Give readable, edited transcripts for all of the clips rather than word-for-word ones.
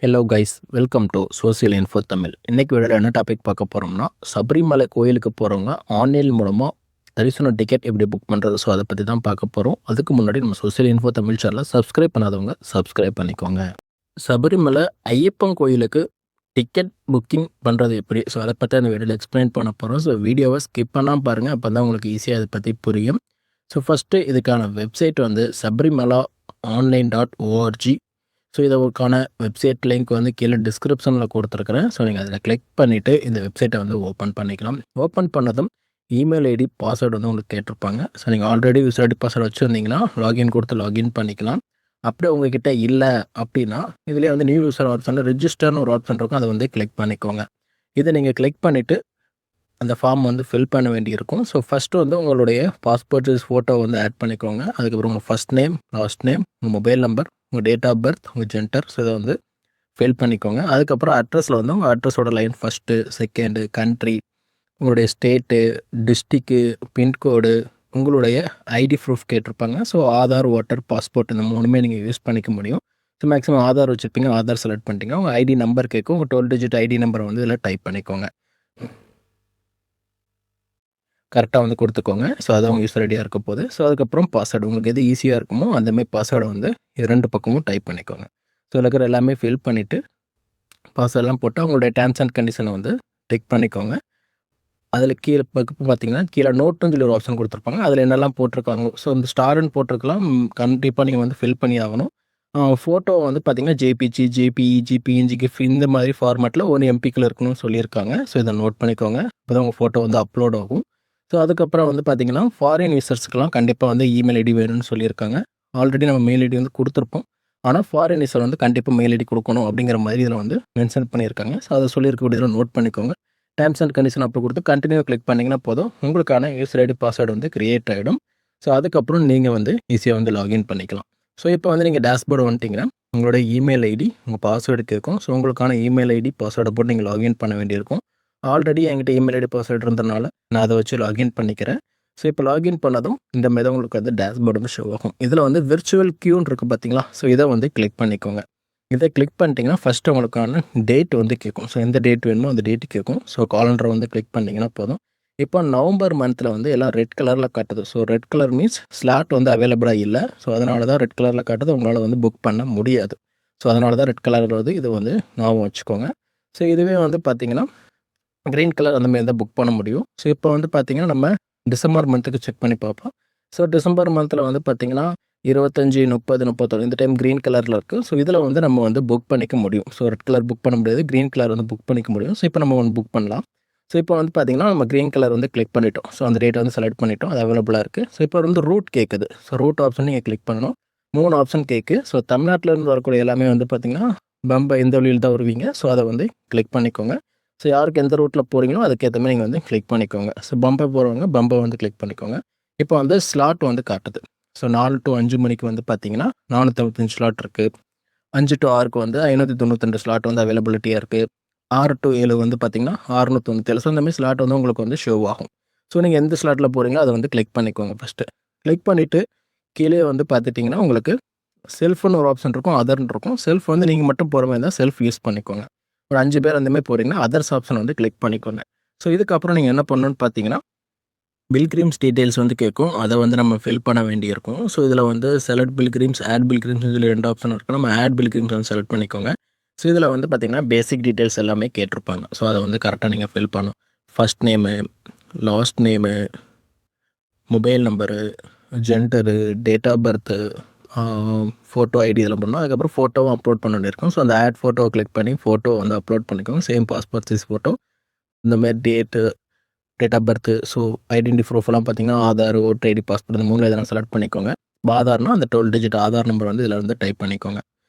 Hello guys, welcome to social info Tamil. இன்றைக்கி வீடியோவில் என்ன டாபிக் பார்க்க போகிறோம்னா, சபரிமலை கோயிலுக்கு போகிறவங்க ஆன்லைன் மூலமாக தரிசன டிக்கெட் எப்படி புக் பண்ணுறது, ஸோ அதை பற்றி தான் பார்க்க போகிறோம். அதுக்கு முன்னாடி நம்ம சோசியல் இன்ஃபோ தமிழ் சேனலை சப்ஸ்கிரைப் பண்ணாதவங்க சப்ஸ்கிரைப் பண்ணிக்கோங்க. சபரிமலை ஐயப்பன் கோயிலுக்கு டிக்கெட் புக்கிங் பண்ணுறது எப்படி, ஸோ அதை பற்றி அந்த வீடியோவில் எக்ஸ்பிளைன் பண்ண போகிறோம். ஸோ வீடியோவை ஸ்கிப் பண்ணாமல் பாருங்கள், அப்போ தான் உங்களுக்கு ஈஸியாக அதை பற்றி புரியும். ஸோ ஃபஸ்ட்டு இதுக்கான வெப்சைட் வந்து சபரிமலா online.org. ஸோ இதற்கான வெப்சைட் லிங்க் வந்து கீழே டிஸ்கிரிப்ஷனில் கொடுத்துருக்குறேன். ஸோ நீங்கள் அதில் கிளிக் பண்ணிவிட்டு இந்த வெப்சைட்டை வந்து ஓப்பன் பண்ணிக்கலாம். ஓப்பன் பண்ணதும் இமெயில் ஐடி பாஸ்வேர்டு வந்து உங்களுக்கு கேட்டிருப்பாங்க. ஸோ நீங்கள் ஆல்ரெடி யூசர் ஐடி பாஸ்வேர்டு வச்சுருந்தீங்கன்னா லாகின் கொடுத்து லாகின் பண்ணிக்கலாம். அப்படியே உங்ககிட்ட இல்லை அப்படின்னா இதிலே வந்து நியூ யூசர் ஆப்ஷனில் ரிஜிஸ்டர்னு ஒரு ஆப்ஷன் இருக்கும், அதை வந்து கிளிக் பண்ணிக்கோங்க. இதை நீங்கள் கிளிக் பண்ணிவிட்டு அந்த ஃபார்ம் வந்து ஃபில் பண்ண வேண்டியிருக்கும். ஸோ ஃபஸ்ட்டு வந்து உங்களுடைய பாஸ்போர்ட் சைஸ் ஃபோட்டோ வந்து ஆட் பண்ணிக்கோங்க. அதுக்கப்புறம் உங்கள் ஃபஸ்ட் நேம், லாஸ்ட் நேம், உங்கள் மொபைல் நம்பர், உங்கள் டேட் ஆஃப் பர்த், உங்கள் ஜெண்டர், ஸோ இதை வந்து ஃபில் பண்ணிக்கோங்க. அதுக்கப்புறம் அட்ரஸில் வந்து உங்கள் அட்ரஸோட லைன் ஃபஸ்ட்டு, செகண்டு, கண்ட்ரி, உங்களுடைய ஸ்டேட்டு, டிஸ்ட்ரிக்கு, பின்கோடு, உங்களுடைய ஐடி ப்ரூஃப் கேட்டிருப்பாங்க. ஸோ ஆதார், ஓட்டர், பாஸ்போர்ட் இந்த மூணுமே நீங்கள் யூஸ் பண்ணிக்க முடியும். ஸோ மேக்ஸிமம் ஆதார் வச்சுருப்பீங்க, ஆதார் செலக்ட் பண்ணிட்டீங்க. உங்கள் ஐடி நம்பர் கேட்கும், உங்கள் 12 டிஜிட் ஐடி நம்பரை வந்து இதில் டைப் பண்ணிக்கோங்க. கரெக்டாக வந்து கொடுத்துக்கோங்க. ஸோ அது அவங்க யூஸர் ஐடியாக இருக்க போகுது. ஸோ அதுக்கப்புறம் பாஸ்வேர்டு உங்களுக்கு எது ஈஸியாக இருக்குமோ அந்தமாதிரி பாஸ்வேர்டை வந்து 2 பக்கமும் டைப் பண்ணிக்கோங்க. ஸோ இதில் இருக்கிற எல்லாமே ஃபில் பண்ணிவிட்டு பாஸ்வேர்டெலாம் போட்டு அவங்களுடைய டேர்ம்ஸ் அண்ட் கண்டிஷனை வந்து டிக் பண்ணிக்கோங்க. அதில் கீழே பார்த்தீங்கன்னா கீழே நோட்டுன்னு சொல்லி ஒரு ஆப்ஷன் கொடுத்துருப்பாங்க. அதில் என்னெல்லாம் போட்டிருக்காங்க, ஸோ இந்த ஸ்டார்னு போட்டிருக்கலாம், கண்டிப்பாக நீங்கள் வந்து ஃபில் பண்ணி ஆகணும். ஃபோட்டோ வந்து பார்த்தீங்கன்னா ஜேபிஜி, ஜேபிஇஜி, பிஎன்ஜிகிஃப் இந்த மாதிரி ஃபார்மேட்டில் ஒரு எம்பிக்கில் இருக்கணும்னு சொல்லியிருக்காங்க. ஸோ இதை நோட் பண்ணிக்கோங்க. இப்போ தான் உங்கள் ஃபோட்டோ வந்து அப்லோட் ஆகும். ஸோ அதுக்கப்புறம் வந்து பார்த்திங்கன்னா ஃபாரின் யூசர்ஸ்க்கெலாம் கண்டிப்பாக வந்து இமெயில் ஐடி வேணும்னு சொல்லியிருக்காங்க. ஆல்ரெடி நம்ம மெயில் ஐடி வந்து கொடுத்துருப்போம். ஆனால் ஃபாரின் யூசர் வந்து கண்டிப்பாக மெயில் ஐடி கொடுக்கணும் அப்படிங்கிற மாதிரி இதில் வந்து மென்ஷன் பண்ணியிருக்காங்க. ஸோ அதை சொல்லியிருக்கக்கூடியதில் நோட் பண்ணிக்கோங்க. டேர்ம்ஸ் அண்ட் கண்டிஷன் அப்போ கொடுத்து கண்டினியூ கிளிக் பண்ணிங்கன்னா போதும், உங்களுக்கான யூசர் ஐடி பாஸ்வேர்டு வந்து கிரியேட் ஆகிடும். ஸோ அதுக்கப்புறம் நீங்கள் வந்து ஈஸியாக வந்து லாகின் பண்ணிக்கலாம். ஸோ இப்போ வந்து நீங்கள் டேஷ்போர்டு வந்துட்டிங்கன்னா உங்களோட இமெயில் ஐடி, உங்கள் பாஸ்வேர்டு கேட்கும். ஸோ உங்களுக்கான இமெயில் ஐடி பாஸ்வேர்டை போட்டு நீங்கள் லாகின் பண்ண வேண்டியிருக்கும். ஆல்ரெடி என்கிட்ட இமெயில் ஐடி பாஸ்வேர்டு இருந்ததுனால நான் அதை வச்சு லாகின் பண்ணிக்கிறேன். ஸோ இப்போ லாகின் பண்ணதும் இந்த மாதிரி உங்களுக்கு வந்து டேஷ்போர்டு வந்து ஷோ ஆகும். இதில் வந்து விர்ச்சுவல் க்யூன்னு இருக்குது பார்த்தீங்களா, ஸோ இதை வந்து கிளிக் பண்ணிக்கோங்க. இதை கிளிக் பண்ணிட்டீங்கன்னா ஃபஸ்ட்டு உங்களுக்கான டேட் வந்து கேட்கும். ஸோ எந்த டேட் வேணுமோ அந்த டேட்டு கேட்கும். ஸோ காலண்டரை வந்து கிளிக் பண்ணிங்கன்னா போதும். இப்போ நவம்பர் மந்தில் வந்து எல்லாம் ரெட் கலரில் காட்டுது. So red colour means slot வந்து அவைலபிளாக இல்லை. ஸோ அதனால தான் ரெட் கலரில் காட்டுது, உங்களால் வந்து புக் பண்ண முடியாது. ஸோ அதனால தான் ரெட் கலர் வருது. இது வந்து ஞாபகம் வச்சுக்கோங்க. ஸோ இதுவே வந்து பார்த்திங்கன்னா க்ரீன் கலர் அந்த மாதிரி தான் புக் பண்ண முடியும். ஸோ இப்போ வந்து பார்த்திங்கன்னா நம்ம டிசம்பர் மந்த்துக்கு செக் பண்ணி பார்ப்போம். ஸோ டிசம்பர் மந்தில் வந்து பார்த்திங்கன்னா 25, 30, 31 இந்த டைம் க்ரீன் கலரில் இருக்குது. ஸோ இதில் வந்து நம்ம வந்து புக் பண்ணிக்க முடியும். ஸோ ரெட் கலர் புக் பண்ண முடியாது, க்ரீன் கலர் வந்து புக் பண்ணிக்க முடியும். ஸோ இப்போ நம்ம ஒன்று புக் பண்ணலாம். ஸோ இப்போ வந்து பார்த்திங்கன்னா நம்ம க்ரீன் கலர் வந்து கிளிக் பண்ணிட்டோம். ஸோ அந்த டேட்டை வந்து செலக்ட் பண்ணிட்டோம், அது அவைலபிளாக இருக்குது. ஸோ இப்போ வந்து ரூட் கேட்குது. ஸோ ரூட் ஆப்ஷன் நீங்கள் கிளிக் பண்ணணும். 3 ஆப்ஷன் கேட்கு. ஸோ தமிழ்நாட்டிலேருந்து வரக்கூடிய எல்லாமே வந்து பார்த்திங்கன்னா பம்பை இந்த வழியில் தான் வருவீங்க. ஸோ அதை வந்து கிளிக் பண்ணிக்கோங்க. ஸோ யாருக்கு எந்த ரூட்டில் போகிறீங்களோ அதுக்கேற்ற மாதிரி நீங்கள் வந்து கிளிக் பண்ணிக்கோங்க. ஸோ பம்பை போகிறவங்க பம்பை வந்து கிளிக் பண்ணிக்கோங்க. இப்போ வந்து ஸ்லாட் வந்து காட்டுது. ஸோ 4 to 5 மணிக்கு வந்து பார்த்தீங்கன்னா 495 ஸ்லாட் இருக்குது. 5 to 6க்கு வந்து 592 ஸ்லாட் வந்து அவைலபிலிட்டியாக இருக்குது. 6 to 7 வந்து பார்த்தீங்கன்னா 697. ஸோ இந்த மாதிரி ஸ்லாட் வந்து உங்களுக்கு வந்து ஷோ ஆகும். ஸோ நீங்கள் எந்த ஸ்லாட்டில் போகிறீங்களோ அதை வந்து கிளிக் பண்ணிக்கோங்க. ஃபஸ்ட்டு கிளிக் பண்ணிவிட்டு கீழே வந்து பார்த்துட்டிங்கன்னா உங்களுக்கு செல்ஃப்னு ஒரு ஆப்ஷன் இருக்கும், அதர்ன்னு இருக்கும். செல்ஃப் வந்து நீங்கள் மட்டும் போகிற மாதிரி இருந்தால் செல்ஃப் யூஸ் பண்ணிக்கோங்க. ஒரு 5 பேர் அந்தமாதிரி போகிறீங்கன்னா அதர்ஸ் ஆப்ஷன் வந்து கிளிக் பண்ணிக்கோங்க. ஸோ இதுக்கப்புறம் நீங்கள் என்ன பண்ணணும்னு பார்த்தீங்கன்னா பில்கிரிம்ஸ் டீட்டெயில்ஸ் வந்து கேட்கும், அதை வந்து நம்ம ஃபில் பண்ண வேண்டியிருக்கும். ஸோ இதில் வந்து செலக்ட் பில்கிரிம்ஸ், ஆட் பில்கிரிம்ஸ் சொல்லி 2 ஆப்ஷன் இருக்குது. நம்ம ஆட் பில்கிரிம்ஸ் வந்து செலக்ட் பண்ணிக்கோங்க. ஸோ இதில் வந்து பார்த்திங்கன்னா பேசிக் டீட்டெயில்ஸ் எல்லாமே கேட்டிருப்பாங்க. ஸோ அதை வந்து கரெக்டாக நீங்கள் ஃபில் பண்ணணும். First name, last name, mobile number, gender, date of birth, photo ID இதெல்லாம் பண்ணணும். அதுக்கப்புறம் ஃபோட்டோவும் அப்லோட் பண்ண வேண்டியிருக்கும். ஸோ அந்த ஆட் ஃபோட்டோவை கிளிக் பண்ணி ஃபோட்டோ வந்து அப்லோட் பண்ணிக்கோங்க. சேம் பாஸ்போர்ட் சைஸ் ஃபோட்டோ, இந்தமாதிரி date of birth, so identity ப்ரூஃப்லாம் பார்த்தீங்கன்னா ஆதார், ஓட்டர் ஐடி, பாஸ்போர்ட் இந்த 3 எதனா செலக்ட் பண்ணிக்கோங்க. ஆதார்னா அந்த 12 டிஜிட் ஆதார் நம்பர் வந்து இதில் வந்து டைப் பண்ணிக்கோங்க.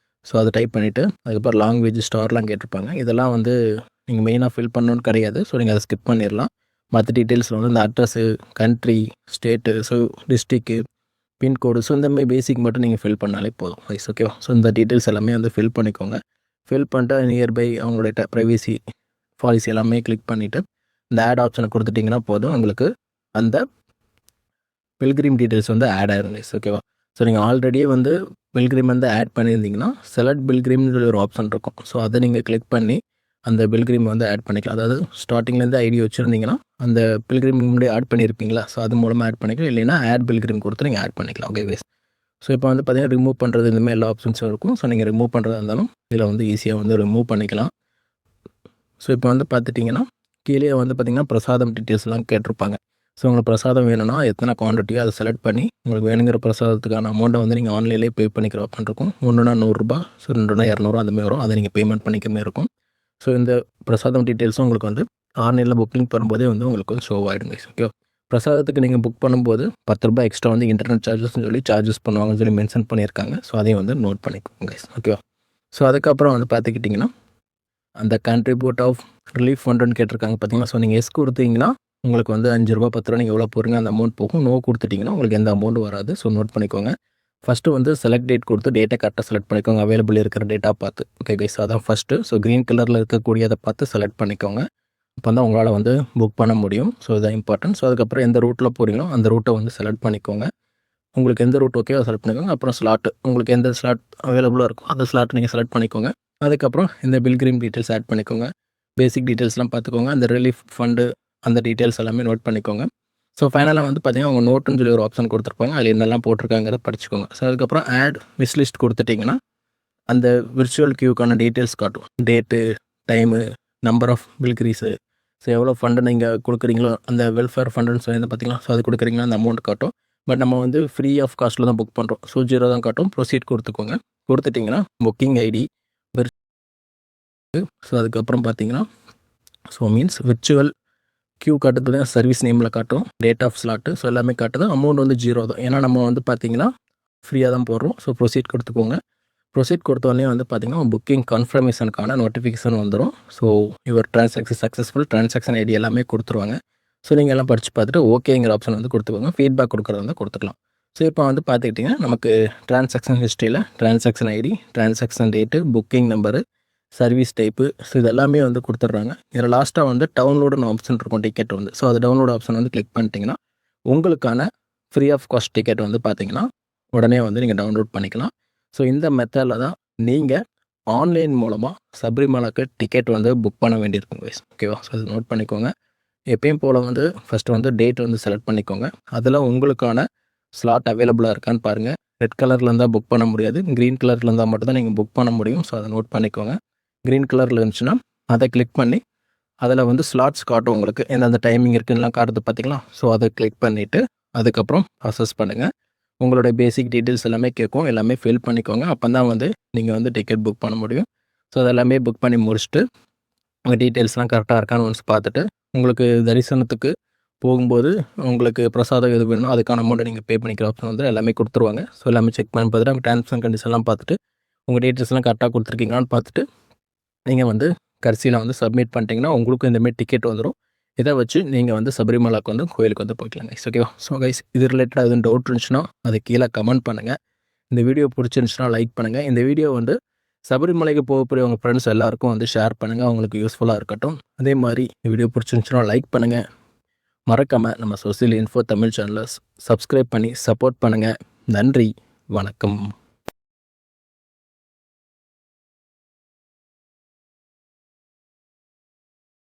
ஸோ அதை டைப் பண்ணிவிட்டு அதுக்கப்புறம் லாங்குவேஜ் ஸ்டார்லாம் கேட்டிருப்பாங்க. இதெல்லாம் வந்து நீங்கள் மெயினாக ஃபில் பண்ணணுன்னு கிடையாது. ஸோ நீங்கள் அதை ஸ்கிப் பண்ணிடலாம். மற்ற டீட்டெயில்ஸில் வந்து இந்த அட்ரஸு, கண்ட்ரி, ஸ்டேட்டு, ஸோ டிஸ்ட்ரிக்கு, பின்கோடு, ஸோ இந்தமாதிரி பேசிக் மட்டும் நீங்கள் ஃபில் பண்ணாலே போதும். வைஸ் ஓகேவா. ஸோ இந்த டீட்டெயில்ஸ் எல்லாமே வந்து ஃபில் பண்ணிக்கோங்க. ஃபில் பண்ணிட்டு நியர்பை அவங்களுடைய ப்ரைவசி பாலிசி எல்லாமே கிளிக் பண்ணிவிட்டு இந்த ஆட் ஆப்ஷனை கொடுத்துட்டிங்கன்னா போதும், உங்களுக்கு அந்த பில்கிரிம் டீட்டெயில்ஸ் வந்து ஆட் ஆயிரும். வைஸ் ஓகேவா. ஸோ நீங்கள் ஆல்ரெடியே வந்து பில்கிரிம் வந்து ஆட் பண்ணியிருந்தீங்கன்னா செலக்ட் பில்கிரிம்னு சொல்லி ஒரு ஆப்ஷன் இருக்கும். ஸோ அதை நீங்கள் கிளிக் பண்ணி அந்த பில்கிரிம் வந்து ஆட் பண்ணிக்கலாம். அதாவது ஸ்டார்டிங்லேருந்து ஐடி வச்சுருந்தீங்கன்னா அந்த பில்கிரிம் முன்னாடி ஆட் பண்ணியிருப்பீங்களா, ஸோ அது மூலமாக ஆட் பண்ணிக்கலாம். இல்லைன்னா ஆட் பில்கிரிம் கொடுத்து நீங்கள் ஆட் பண்ணிக்கலாம். Okay guys. ஸோ இப்போ வந்து பார்த்தீங்கன்னா ரிமூவ் பண்ணுறது இந்தமாதிரி எல்லா ஆப்ஷன்ஸும் இருக்கும். ஸோ நீங்கள் ரிமூவ் பண்ணுறதா இருந்தாலும் இதில் வந்து ஈஸியாக வந்து ரிமூவ் பண்ணிக்கலாம். ஸோ இப்போ வந்து பார்த்துட்டிங்கன்னா கீழே வந்து பார்த்திங்கன்னா பிரசாதம் டீட்டெயில்ஸ்லாம் கேட்டிருப்பாங்க. ஸோ உங்களுக்கு பிரசாதம் வேணும்னா எத்தனை குவான்டிட்டியோ அதை செலக்ட் பண்ணி உங்களுக்கு வேணுங்கிற பிரசாதத்துக்கான அமௌண்ட்டை வந்து நீங்கள் ஆன்லைன்லேயே பே பண்ணிக்கிற ஆப்ஷன் இருக்கும். ஒன்றுனா ₹100, ஸோ 2னா ₹200 அந்தமாதிரி வரும். அதை நீங்கள் பேமெண்ட் பண்ணிக்கிற மாதிரி இருக்கும். ஸோ இந்த பிரசாதம் டீட்டெயில்ஸும் உங்களுக்கு வந்து ஆன்லைனில் புக்கிங் பண்ணும்போதே வந்து உங்களுக்கு வந்து ஷோ ஆகிடுங்க. ஓகே, பிரசாதத்துக்கு நீங்கள் புக் பண்ணும்போது ₹10 எக்ஸ்ட்ரா வந்து இன்டர்நெட் சார்ஜஸ்ன்னு சொல்லி சார்ஜஸ் பண்ணுவாங்கன்னு சொல்லி மென்ஷன் பண்ணியிருக்காங்க. ஸோ அதையும் வந்து நோட் பண்ணிக்கோங்க. ஓகேவா? ஸோ அதுக்கப்புறம் வந்து பார்த்துக்கிட்டிங்கன்னா அந்த கான்ட்ரிபியூட் ஆஃப் ரிலீஃப் ஃபண்டுன்னு கேட்டிருக்காங்க பார்த்தீங்களா. ஸோ நீங்கள் எஸ் கொடுத்தீங்கன்னா உங்களுக்கு வந்து ₹5 ₹10 நீங்கள் எவ்வளோ போடுறீங்க அந்த அமௌண்ட் போகும். நோ கொடுத்துட்டிங்கன்னா உங்களுக்கு எந்த அமௌண்ட்டும் வராது. ஸோ நோட் பண்ணிக்கோங்க. ஃபஸ்ட்டு வந்து செலக்ட் டேட் கொடுத்து டேட்டை கரெக்டாக செலக்ட் பண்ணிக்கோங்க. அவைலபிள் இருக்கிற டேட்டா பார்த்து. ஓகே கைஸ், அதான் ஃபஸ்ட்டு. ஸோ க்ரீன் கலரில் இருக்கக்கூடியதை பார்த்து செலக்ட் பண்ணிக்கோங்க. அப்போ தான் உங்களால் வந்து புக் பண்ண முடியும். ஸோ இதுதான் இம்பார்ட்டன்ட். ஸோ அதுக்கப்புறம் எந்த ரூட்டில் போகிறீங்களோ அந்த ரூட்டை வந்து செலக்ட் பண்ணிக்கோங்க. உங்களுக்கு எந்த ரூட் ஓகேவோ செலக்ட் பண்ணிக்கோங்க. அப்புறம் ஸ்லாட்டு உங்களுக்கு எந்த ஸ்லாட் அவைலபிளாக இருக்கோ அந்த ஸ்லாட் நீங்கள் செலக்ட் பண்ணிக்கோங்க. அதுக்கப்புறம் இந்த பில்கிரிம் டீட்டெயில்ஸ் ஆட் பண்ணிக்கோங்க. பேசிக் டீட்டெயில்ஸ்லாம் பார்த்துக்கோங்க. அந்த ரிலீஃப் ஃபண்டு அந்த டீட்டெயில்ஸ் எல்லாமே நோட் பண்ணிக்கோங்க. ஸோ ஃபைனலாக வந்து பார்த்தீங்கன்னா அவங்க நோட்டுன்னு சொல்லி ஒரு ஆப்ஷன் கொடுத்துருப்பாங்க. அதில் என்னெல்லாம் போட்டிருக்காங்கிறத படிச்சுக்கோங்க. ஸோ அதுக்கப்புறம் ஆட் விஷ் லிஸ்ட் கொடுத்துட்டிங்கன்னா அந்த விர்ச்சுவல் கியூக்கான டீட்டெயில்ஸ் காட்டும். Date, time, number of pilgrims, so எவ்வளோ ஃபண்டு நீங்கள் கொடுக்குறீங்களோ அந்த வெல்ஃபேர் ஃபண்டுன்னு சொல்லி பார்த்தீங்களா, ஸோ அது கொடுக்குறீங்களா அந்த அமௌண்ட் காட்டும். பட் நம்ம வந்து ஃப்ரீ ஆஃப் காஸ்ட்டில் தான் புக் பண்ணுறோம். ஸோ 0 தான் காட்டும். ப்ரொசீட் கொடுத்துக்கோங்க. கொடுத்துட்டிங்கன்னா புக்கிங் ஐடி ஸோ அதுக்கப்புறம் பார்த்தீங்கன்னா ஸோ மீன்ஸ் விர்ச்சுவல் கியூ காட்டுறது சர்வீஸ் நேமில் காட்டும். டேட் ஆஃப் ஸ்லாட்டு ஸோ எல்லாமே காட்டுது. அமௌண்ட் வந்து 0 தான். ஏன்னா நம்ம வந்து பார்த்தீங்கன்னா ஃப்ரீயாக தான் போடுறோம். ஸோ ப்ரொசீட் கொடுத்துக்கோங்க. ப்ரொசீட் கொடுத்தோடனே வந்து பார்த்தீங்கன்னா புக்கிங் கன்ஃபர்மேஷனுக்கான நோட்டிஃபிகேஷன் வந்துடும். So your transaction successful transaction ID எல்லாமே கொடுத்துருவாங்க. ஸோ நீங்கள் எல்லாம் படித்து பார்த்துட்டு ஓகேங்கிற ஆப்ஷன் வந்து கொடுத்துக்கோங்க. ஃபீட்பேக் கொடுக்குறது வந்து கொடுத்துக்கலாம். ஸோ இப்போ வந்து பார்த்துக்கிட்டிங்கன்னா நமக்கு ட்ரான்சாக்ஷன் ஹிஸ்ட்ரியில் transaction ID, transaction date, booking number, service type, so இது எல்லாமே வந்து கொடுத்துட்றாங்க. இதில் லாஸ்ட்டாக வந்து டவுன்லோடுன்னு ஆப்ஷன் இருக்கும் டிக்கெட் வந்து. ஸோ அது டவுன்லோட் ஆப்ஷன் வந்து கிளிக் பண்ணிட்டீங்கன்னா உங்களுக்கான ஃப்ரீ ஆஃப் காஸ்ட் டிக்கெட் வந்து பார்த்தீங்கன்னா உடனே வந்து நீங்கள் டவுன்லோட் பண்ணிக்கலாம். ஸோ இந்த மெத்தடில் தான் நீங்கள் ஆன்லைன் மூலமாக சபரிமலைக்கு டிக்கெட் வந்து புக் பண்ண வேண்டியிருக்கும் கைஸ். ஓகேவா? ஸோ அது நோட் பண்ணிக்கோங்க. எப்பயும் போல் வந்து ஃபஸ்ட்டு வந்து டேட் வந்து செலக்ட் பண்ணிக்கோங்க. அதில் உங்களுக்கான ஸ்லாட் அவைலபிளாக இருக்கான்னு பாருங்கள். ரெட் கலரில் இருந்தால் புக் பண்ண முடியாது. க்ரீன் கலரில் இருந்தால் மட்டும் தான் நீங்கள் புக் பண்ண முடியும். ஸோ அதை நோட் பண்ணிக்கோங்க. க்ரீன் கலரில் இருந்துச்சுன்னா அதை கிளிக் பண்ணி அதில் வந்து ஸ்லாட்ஸ் காட்டும் உங்களுக்கு. எந்தெந்த டைமிங் இருக்குதுலாம் காட்டுது பார்த்தீங்களா. ஸோ அதை கிளிக் பண்ணிவிட்டு அதுக்கப்புறம் ப்ராசஸ் பண்ணுங்கள். உங்களுடைய பேசிக் டீட்டெயில்ஸ் எல்லாமே கேட்கும். எல்லாமே ஃபில் பண்ணிக்கோங்க. அப்போ தான் வந்து நீங்கள் வந்து டிக்கெட் புக் பண்ண முடியும். ஸோ அதெல்லாமே புக் பண்ணி முடிச்சுட்டு உங்கள் டீட்டெயில்ஸ்லாம் கரெக்டாக இருக்கான்னு ஒன்ஸ் பார்த்துட்டு உங்களுக்கு தரிசனத்துக்கு போகும்போது உங்களுக்கு பிரசாதம் எது வேணுமோ அதுக்கான அமௌண்ட்டை நீங்கள் பே பண்ணிக்கிற ஆப்ஷன் வந்து எல்லாமே கொடுத்துருவாங்க. ஸோ எல்லாமே செக் பண்ணி பார்த்துட்டு அவங்க டேர்ம்ஸ் அண்ட் கண்டிஷன்லாம் பார்த்துட்டு உங்கள் டீட்டெயில்ஸ்லாம் கரெக்டாக கொடுத்துருக்கீங்களான்னு பார்த்துட்டு நீங்கள் வந்து கடைசியில் வந்து சப்மிட் பண்ணிட்டீங்கன்னா உங்களுக்கும் இந்தமாரி டிக்கெட் வந்துடும். இதை வச்சு நீங்கள் வந்து சபரிமலைக்கு வந்து கோயிலுக்கு வந்து போய்க்கலாம் கைஸ். ஓகேவா? ஸோ கைஸ் இது ரிலேட்டடாக எதுவும் டவுட் இருந்துச்சுன்னா அது கீழே கமெண்ட் பண்ணுங்கள். இந்த வீடியோ பிடிச்சிருந்துச்சுன்னா லைக் பண்ணுங்கள். இந்த வீடியோ வந்து சபரிமலைக்கு போகக்கூடிய உங்கள் ஃப்ரெண்ட்ஸ் எல்லாருக்கும் வந்து ஷேர் பண்ணுங்கள். அவங்களுக்கு யூஸ்ஃபுல்லாக இருக்கட்டும். அதே மாதிரி இந்த வீடியோ பிடிச்சிருந்துச்சுன்னா லைக் பண்ணுங்கள். மறக்காமல் நம்ம சோசியல் இன்ஃபோ தமிழ் சேனலை சப்ஸ்கிரைப் பண்ணி சப்போர்ட் பண்ணுங்கள். நன்றி, வணக்கம்.